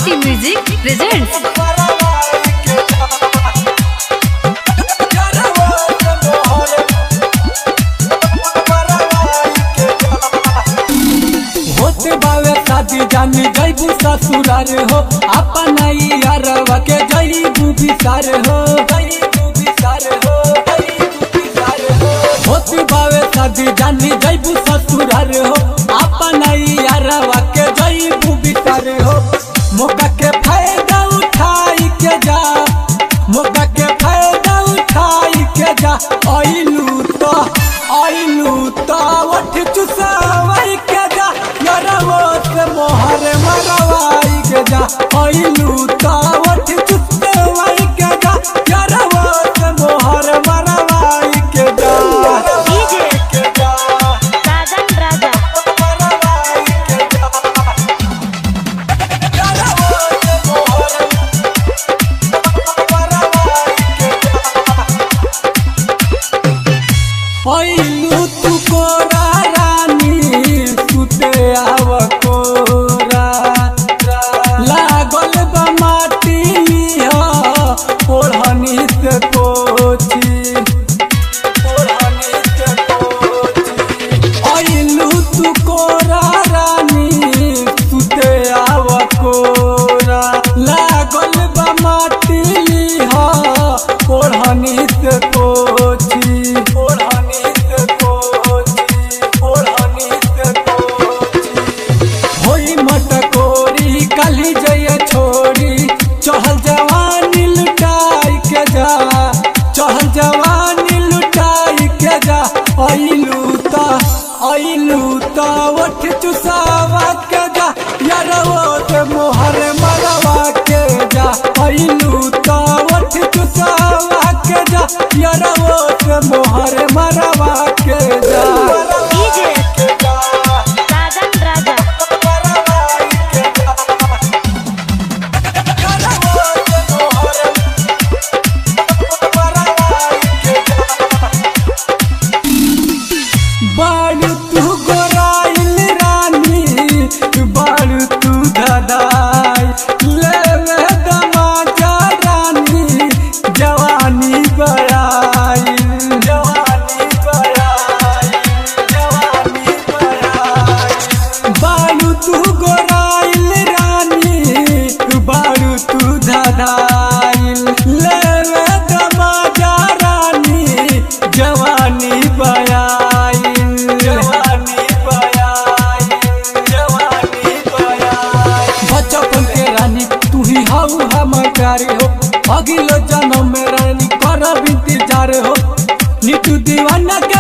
आरती music presents. होते बावे शादी जानी जैबू ससुरार हो, अपन यारवा के जैबू बिसार हो। होते बावे शादी जानी जैबू ससुरार हो, अपन यारवा के जैबू बिसार हो। मौका के फायदा उठाई के जा, मौका के फायदा उठाई के जा। आइलू तो उठ चुसावाई के जा, यारवो से मोहर मरवाई के जा। आइलू तो उठ चुसावाई के जा, यारवो से मोहर मरवाई के जा। आइलू तू कोरा रानी सुते आव कोरा, लागल बा माटी ओढ़नी से कोची। आइलू तू कोरा रानी सुते आव कोरा, लागल बा माटी ओढ़नी से कोची। काली जय छोड़ी चहल जवानी लुटाई के जा, चहल जवानी लुटाई के जा। आइलू तो उठ चुसावा के जा, यारवो से मोहर मरवा के जा। आइलू तो उठ चुसावा के जा, यारवो से मोहर मरवा के जा। बालू तू गोराइल रानी, बालू तू धदाई, लेवे दमाजा रानी, जवानी बड़ाई। बालू तू गोराइल रानी, बालू तू धदाई, लेवे दमाजा रानी, जवानी बड़ाई। बचपन के रानी तू ही हाउ हम प्यारे हो, अगलो जन्म में रानी करब इंतजार हो। नीतू दीवाना के